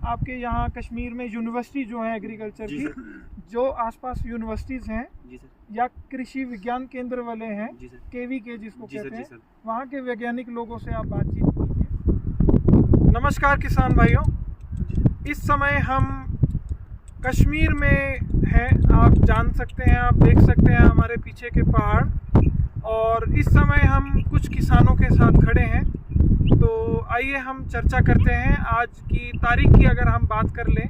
आपके यहाँ कश्मीर में यूनिवर्सिटी जो है एग्रीकल्चर की, जो आसपास यूनिवर्सिटीज़ हैं या कृषि विज्ञान केंद्र वाले हैं KVK जिसको कहते हैं, वहाँ के वैज्ञानिक लोगों से आप बातचीत कीजिए। नमस्कार किसान भाइयों, इस समय हम कश्मीर में हैं। आप जान सकते हैं, आप देख सकते हैं हमारे पीछे के पहाड़, और इस समय हम कुछ किसानों के साथ खड़े हैं। तो आइए हम चर्चा करते हैं। आज की तारीख की अगर हम बात कर लें,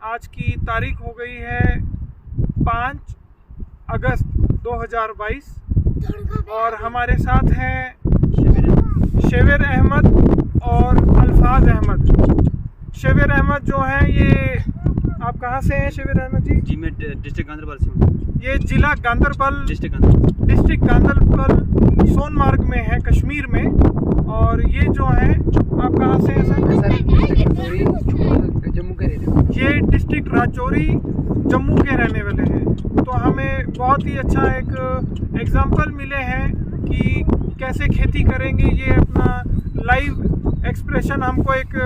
आज की तारीख हो गई है 5 अगस्त 2022 और हमारे साथ हैं शेविर अहमद और अल्फाज अहमद। शेविर अहमद जो हैं, ये आप कहाँ से हैं शेविर अहमद जी? जी मैं डिस्ट्रिक्ट गांधरबल से हूँ। ये जिला गांधरबल, डिस्ट्रिक्ट गांधरबल सोनमार्ग में है, कश्मीर में। और ये जो है, आप कहाँ से हैं सर? जम्मू के रहने। ये डिस्ट्रिक्ट राजौरी जम्मू के रहने वाले हैं। तो हमें बहुत ही अच्छा एक एग्जाम्पल मिले हैं कि कैसे खेती करेंगे। ये अपना लाइव एक्सप्रेशन हमको एक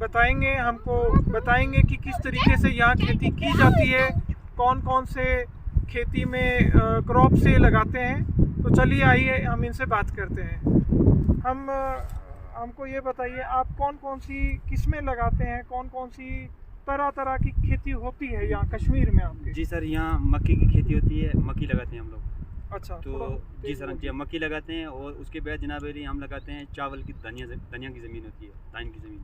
बताएंगे, हमको बताएंगे कि किस तरीके से यहाँ खेती की जाती है, कौन कौन से खेती में क्रॉप से लगाते हैं। तो चलिए आइए हम इनसे बात करते हैं। हमको ये बताइए, आप कौन कौन सी किस्में लगाते हैं, कौन कौन सी तरह तरह की खेती होती है यहाँ कश्मीर में आपके? जी सर, यहाँ मक्की की खेती होती है, मक्की लगाते हैं हम लोग। अच्छा, तो जी सर, जी मक्की लगाते हैं और उसके बाद जनाब हम लगाते हैं चावल की, धनिया की ज़मीन होती है, धान की ज़मीन।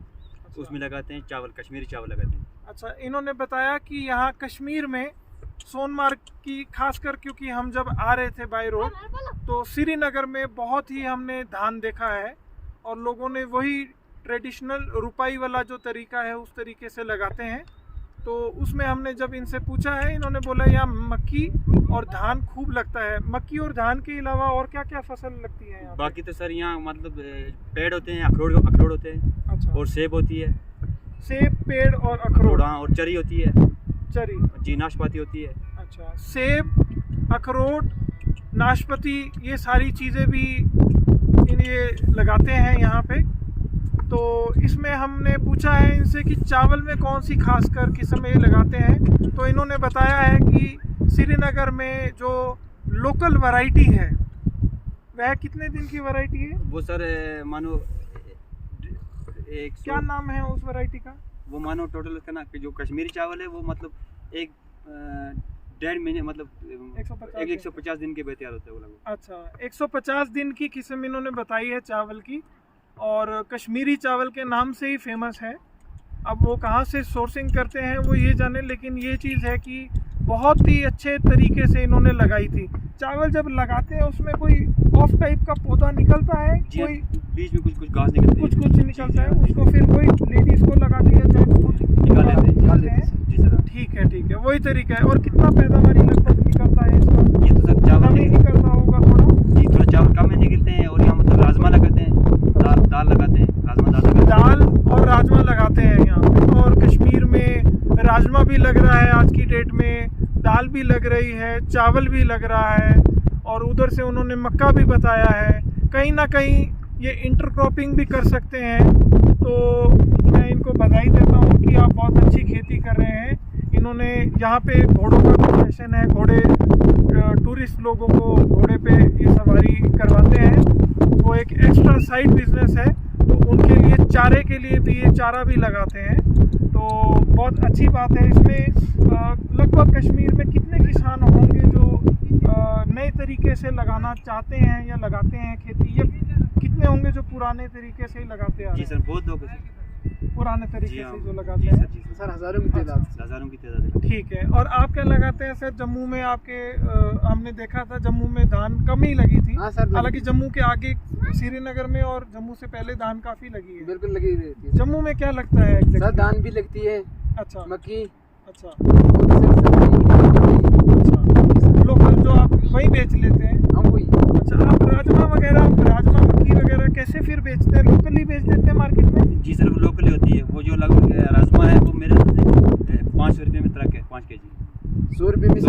अच्छा। उसमें लगाते हैं चावल, कश्मीरी चावल लगाते हैं। अच्छा, इन्होंने बताया कि यहाँ कश्मीर में सोनमार्ग की खासकर, क्योंकि हम जब आ रहे थे बाई रोड तो श्रीनगर में बहुत ही हमने धान देखा है और लोगों ने वही ट्रेडिशनल रुपाई वाला जो तरीका है उस तरीके से लगाते हैं। तो उसमें हमने जब इनसे पूछा है, इन्होंने बोला यहाँ मक्की और धान खूब लगता है। मक्की और धान के अलावा और क्या क्या फसल लगती है यहाँ? बाकी तो सर यहाँ मतलब पेड़ होते हैं, अखरोट होते हैं। अच्छा। और सेब होती है। सेब, पेड़ और अखरोट। हाँ, और चरी होती है। चरी जी, नाशपाती होती है। अच्छा, सेब, अखरोट, नाशपाती, ये सारी चीज़ें भी ये लगाते हैं यहाँ पे। तो इसमें हमने पूछा है इनसे कि चावल में कौन सी खासकर किस्म ये लगाते हैं। तो इन्होंने बताया है कि श्रीनगर में जो लोकल वैरायटी है वह कितने दिन की वैरायटी है? वो सर मानो क्या नाम है उस वैरायटी का? वो मानो टोटल उसका ना, जो कश्मीरी चावल है वो मतलब एक 1.5 महीने, मतलब 150 दिन के बाद तैयार होता है वो लगभग। अच्छा, 150 दिन की किस्म इन्होंने बताई है चावल की, और कश्मीरी चावल के नाम से ही फेमस है। अब वो कहाँ से सोर्सिंग करते हैं वो ये जाने, लेकिन ये चीज़ है कि बहुत ही अच्छे तरीके से इन्होंने लगाई थी। चावल जब लगाते हैं उसमें कोई ऑफ टाइप का पौधा निकलता है, कोई बीच में कुछ घास निकलती है, कुछ निकलता है, उसको फिर वही लेडीज को लगाती है, जेंट्स को निकाल देते हैं। ठीक है, वही तरीका है। और कितना पैदावारी लगभग निकलता है इसका? ये तो सर चावल नहीं निकलता होगा थोड़ा? जी, थोड़ा चावल कम में निकलते हैं। और यहाँ मतलब राजमा लगाते हैं, दाल लगाते हैं, दाल और राजमा लगाते हैं यहाँ पे। और कश्मीर में राजमा भी लग रहा है आज की डेट में, दाल भी लग रही है, चावल भी लग रहा है, और उधर से उन्होंने मक्का भी बताया है। कहीं ना कहीं ये इंटरक्रॉपिंग भी कर सकते हैं। तो मैं इनको बधाई देता हूँ कि आप बहुत अच्छी खेती कर रहे हैं। इन्होंने यहाँ पे घोड़ों का प्रोफेशन है, घोड़े टूरिस्ट लोगों को घोड़े पे ये सवारी करवाते हैं। वो एक एक्स्ट्रा साइड बिजनेस है। तो उनके लिए चारे के लिए भी ये चारा भी लगाते हैं। तो बहुत अच्छी बात है। इसमें लगभग कश्मीर में कितने किसान होंगे जो नए तरीके से लगाना चाहते हैं या लगाते हैं खेती? ये कितने होंगे जो पुराने तरीके से ही लगाते हैं? जी सर, बहुत लोग पुराने तरीके से जो लगाते हैं। सर हज़ारों की तादाद। ठीक है। और आप क्या लगाते हैं सर? जम्मू में आपके हमने देखा था जम्मू में धान कम ही लगी थी। हालांकि जम्मू के आगे श्रीनगर में और जम्मू से पहले धान काफी लगी है। बिल्कुल लगी रहती है। जम्मू में क्या लगता है? सर धान भी लगती है। अच्छा, मक्की। अच्छा, लोकल जो आप वही बेच लेते हैं? हम वही। अच्छा, आप राजमा मक्की वगैरह कैसे फिर बेचते हैं? लोकली बेच देते हैं मार्केट में? जी सर, वो लोकली होती है। वो जो लगभग राजमा है वो मेरे 500 रुपये में ट्रक है, 5 kg। 100 रुपये में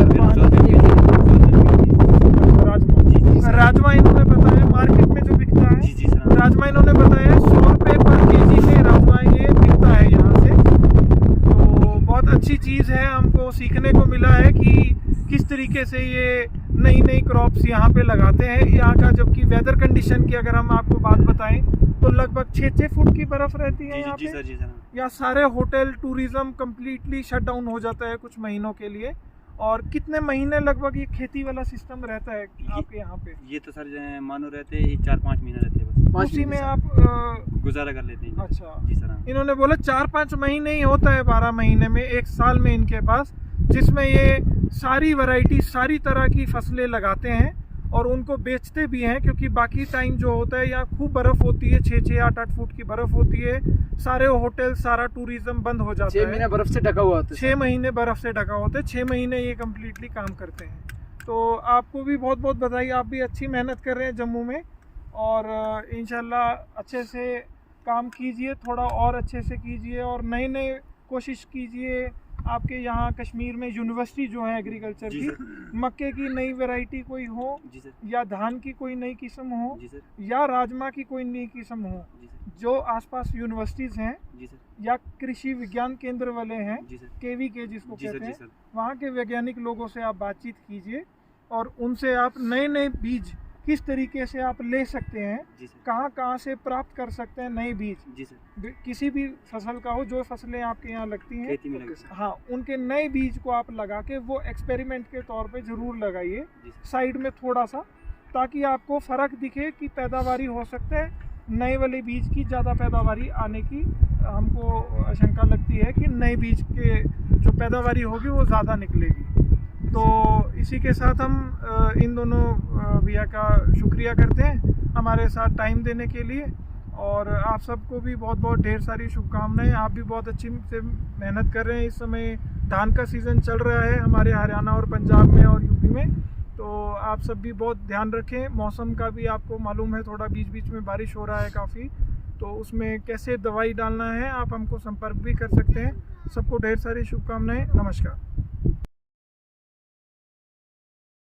सर राजमा इन्होंने बताया मार्केट में जो बिकता है। जी सर, राजमा इन्होंने बताया 100 रुपये पर केजी में राजमा ये बिकता है यहाँ से। सीखने को मिला है कि किस तरीके से ये नई नई क्रॉप्स यहाँ पे लगाते हैं। यहाँ का जबकि वेदर कंडीशन की अगर हम आपको बात बताएं तो लगभग 6-6 फुट की बर्फ रहती है यहाँ पे। जी सर। या सारे hotel tourism completely shut down हो जाता है कुछ महीनों के लिए। और कितने महीने लगभग ये खेती वाला सिस्टम रहता है आपके यहाँ पे? ये तो सर मानो रहते हैं 4-5 महीने रहते हैं बस। उसी में आप गुजारा कर लेते हैं। अच्छा जी सर। इन्होंने बोला 4-5 महीने ही होता है 12 महीने में, एक साल में इनके पास, जिसमें ये सारी वैरायटी सारी तरह की फसलें लगाते हैं और उनको बेचते भी हैं। क्योंकि बाकी टाइम जो होता है यहाँ खूब बर्फ़ होती है, 6-6, 8-8 फुट की बर्फ़ होती है, सारे होटल सारा टूरिज्म बंद हो जाता है। 6 महीने बर्फ से ढका हुआ होता है। 6 महीने बर्फ़ से ढका होता है, 6 महीने ये कम्प्लीटली काम करते हैं। तो आपको भी बहुत बहुत बधाई, आप भी अच्छी मेहनत कर रहे हैं जम्मू में और इंशाल्लाह अच्छे से काम कीजिए, थोड़ा और अच्छे से कीजिए और नए नए कोशिश कीजिए। आपके यहाँ कश्मीर में यूनिवर्सिटी जो है एग्रीकल्चर की, मक्के की नई वैरायटी कोई हो या धान की कोई नई किस्म हो या राजमा की कोई नई किस्म हो, जो आसपास यूनिवर्सिटीज़ हैं या कृषि विज्ञान केंद्र वाले हैं, KVK जिसको कहते हैं, वहाँ के वैज्ञानिक लोगों से आप बातचीत कीजिए और उनसे आप नए नए बीज किस तरीके से आप ले सकते हैं, कहाँ से प्राप्त कर सकते हैं नए बीज, किसी भी फसल का हो, जो फसलें आपके यहाँ लगती हैं, हाँ उनके नए बीज को आप लगा के वो एक्सपेरिमेंट के तौर पे ज़रूर लगाइए साइड में थोड़ा सा, ताकि आपको फ़र्क दिखे कि पैदावारी हो सकता है नए वाले बीज की ज़्यादा पैदावारी आने की हमको आशंका लगती है कि नए बीज के जो पैदावारी होगी वो ज़्यादा निकलेगी। तो इसी के साथ हम इन दोनों भैया का शुक्रिया करते हैं हमारे साथ टाइम देने के लिए और आप सबको भी बहुत बहुत ढेर सारी शुभकामनाएं। आप भी बहुत अच्छी से मेहनत कर रहे हैं। इस समय धान का सीज़न चल रहा है हमारे हरियाणा और पंजाब में और यूपी में, तो आप सब भी बहुत ध्यान रखें। मौसम का भी आपको मालूम है, थोड़ा बीच बीच में बारिश हो रहा है काफ़ी, तो उसमें कैसे दवाई डालना है आप हमको संपर्क भी कर सकते हैं। सबको ढेर सारी शुभकामनाएं। नमस्कार।